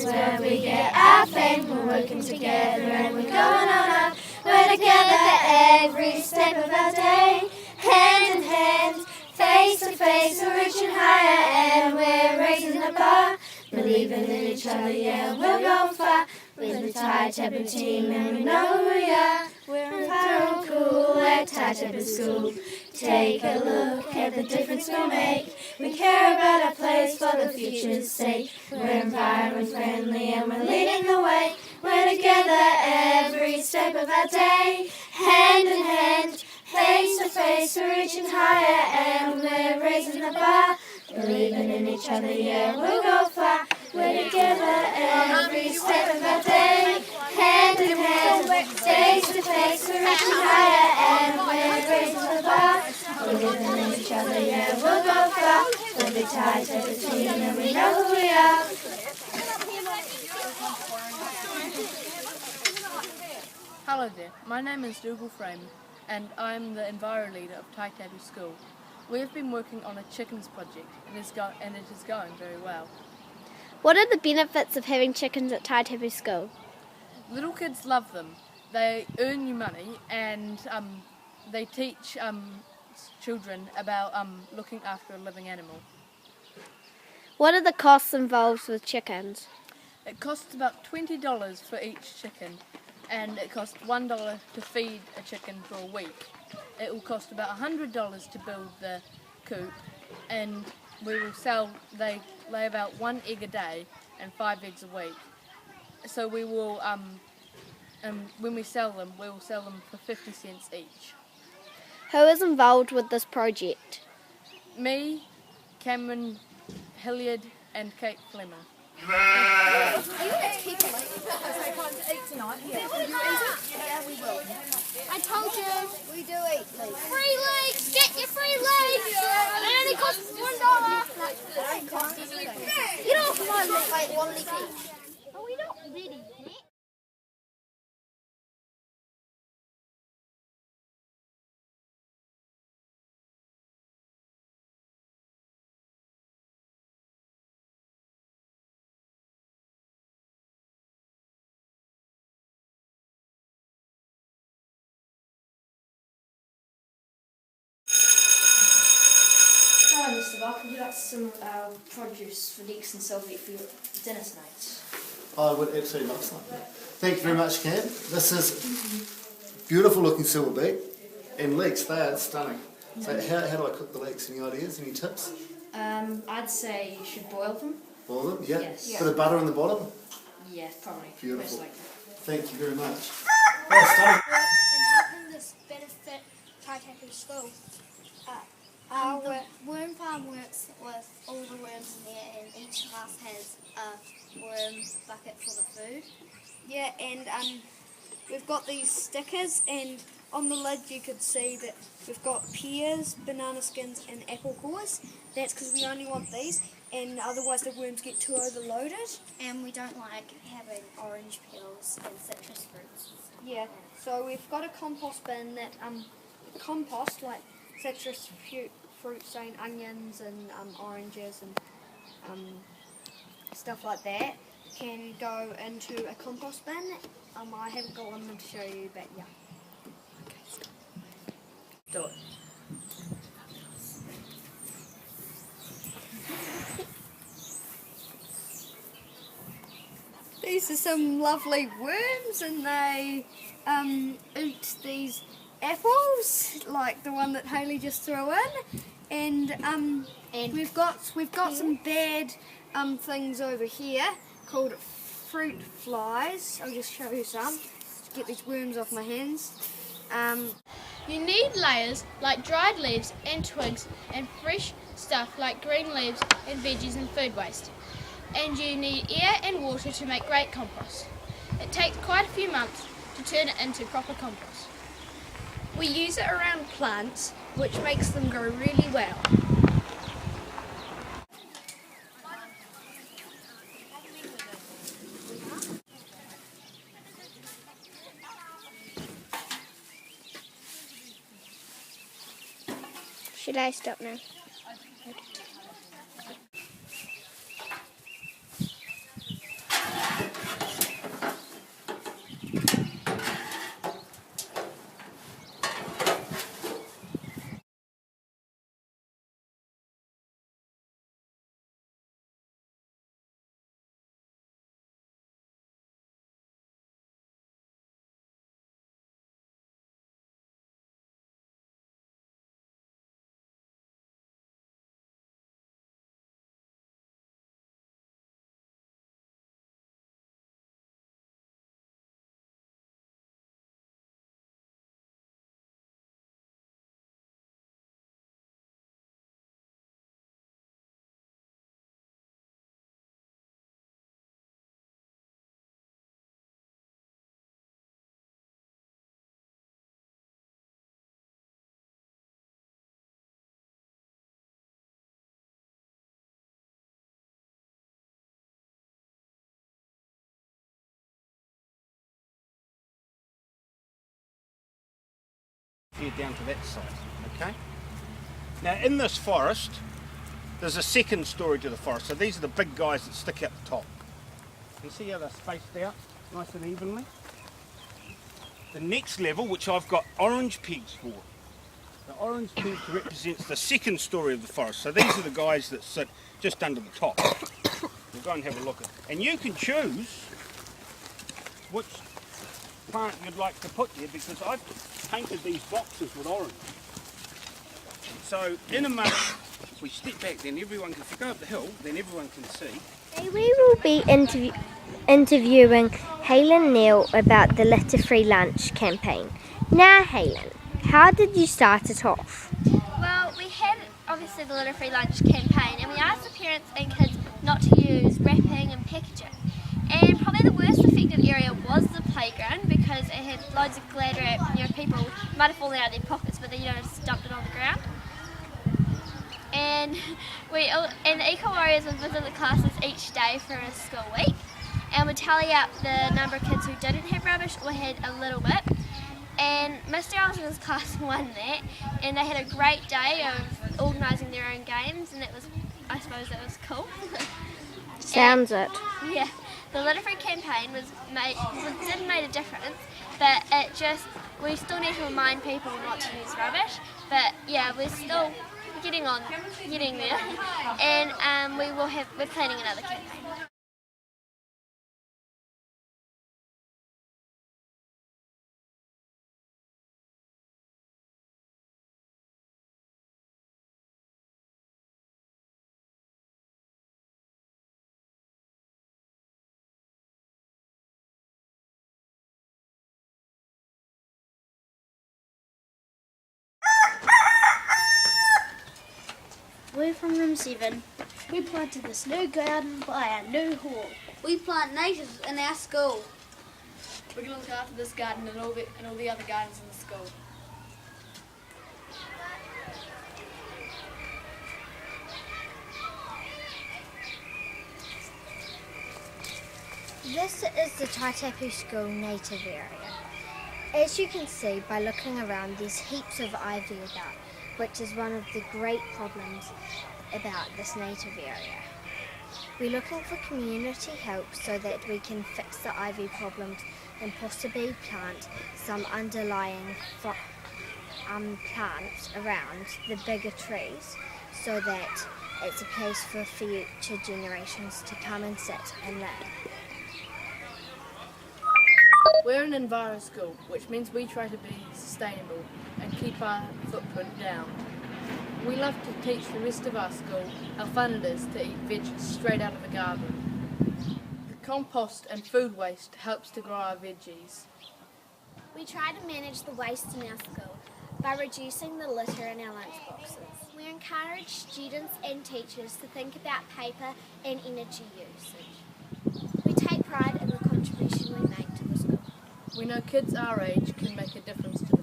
is where we get our fame. We're working together and we're going on up. We're together every step of our day. Hand in hand, face to face, we're reaching higher and we're raising the bar. Believing in each other, yeah, we'll go far. With the Tapu team and we know who we are. We're empowered and cool at Tapu School. Take a look at the difference we'll make. We care about our place for the future's sake. We're environment friendly and we're leading the way. We're together every step of our day. Hand in hand, face to face, we're reaching higher and we're raising the bar. Believing in each other, yeah, we'll go far. We're together every step of our day. Hand in hand, face to face, we're reaching higher and we're raising the bar. Believing in each other, yeah, we'll go far. We'll be tied to the team and we know who we are. Hello there, my name is Dougal Frame and I'm the Enviro Leader of Tapu School. We have been working on a chickens project and it is going very well. What are the benefits of having chickens at Tapu School? Little kids love them. They earn you money and they teach children about looking after a living animal. What are the costs involved with chickens? It costs about $20 for each chicken and it costs $1 to feed a chicken for a week. It will cost about $100 to build the coop and they lay about 1 egg a day and 5 eggs a week. So we will, when we sell them, we will sell them for 50 cents each. Who is involved with this project? Me, Cameron Hilliard and Kate Fleming. I told you. We do eat leeks. Free leeks! Get your free leeks! It only costs $1. Get off my leek. Wait, 1 leek each. Are we not ready yet? Hello Mr. Buck, would you like some produce for Deeks and Selby for your dinner tonight? I would absolutely love something. Thank you very much, Cam. This is beautiful looking silver beet and leeks, they are stunning. So how do I cook the leeks? Any ideas, any tips? I'd say you should boil them. Boil them, yeah. Yes. Bit of butter in the bottom. Yeah, probably. Beautiful. Most likely. Thank you very much. Oh, stunning. And how can this benefit Tapu School? The worm farm works with all the worms in there and each class has a worm bucket for the food. Yeah, and we've got these stickers and on the lid you could see that we've got pears, banana skins and apple cores. That's because we only want these and otherwise the worms get too overloaded. And we don't like having orange peels and citrus fruits. Yeah, so we've got a compost bin that compost like citrus fruit, saying onions and oranges and stuff like that can go into a compost bin. I haven't got one to show you, but yeah. Do it. These are some lovely worms and they eat these apples, like the one that Hayley just threw in, and we've got some bad things over here called fruit flies. I'll just show you some to get these worms off my hands. You need layers like dried leaves and twigs and fresh stuff like green leaves and veggies and food waste. And you need air and water to make great compost. It takes quite a few months to turn it into proper compost. We use it around plants, which makes them grow really well. Should I stop now? Here down to that side, okay? Now in this forest, there's a second story to the forest. So these are the big guys that stick out the top. You see how they're spaced out nice and evenly? The next level, which I've got orange pegs for. The orange pegs represents the second story of the forest. So these are the guys that sit just under the top. We'll go and have a look at it. And you can choose which plant you'd like to put there, because I've painted these boxes with orange. So in a moment, if we step back, then everyone can, if you go up the hill, then everyone can see. We will be interviewing Halen Neal about the litter-free lunch campaign. Now, Halen, how did you start it off? Well, we had obviously the litter free lunch campaign, and we asked the parents and kids not to use wrapping and packaging. And probably the worst affected area was the playground, because it had loads of glad wrap. People might have fallen out of their pockets, but then just dumped it on the ground. And the EcoWarriors would visit the classes each day for a school week, and would tally up the number of kids who didn't have rubbish or had a little bit. And Mr. Allison's class won that, and they had a great day of organising their own games, and I suppose that was cool. Sounds it. Yeah, the litter free campaign did make a difference, but we still need to remind people not to use rubbish. But yeah, we're still getting there, and we're planning another campaign. We're from room 7. We planted this new garden by our new hall. We plant natives in our school. We're going to look after this garden and all the other gardens in the school. This is the Tapu School native area. As you can see by looking around, there's heaps of ivy about, which is one of the great problems about this native area. We're looking for community help so that we can fix the ivy problems and possibly plant some underlying plants around the bigger trees, so that it's a place for future generations to come and sit and live. We're an enviro school, which means we try to be sustainable and keep our footprint down. We love to teach the rest of our school how fun it is to eat veg straight out of the garden. The compost and food waste helps to grow our veggies. We try to manage the waste in our school by reducing the litter in our lunch boxes. We encourage students and teachers to think about paper and energy usage. We take pride in the contribution we make to the school. We know kids our age can make a difference to the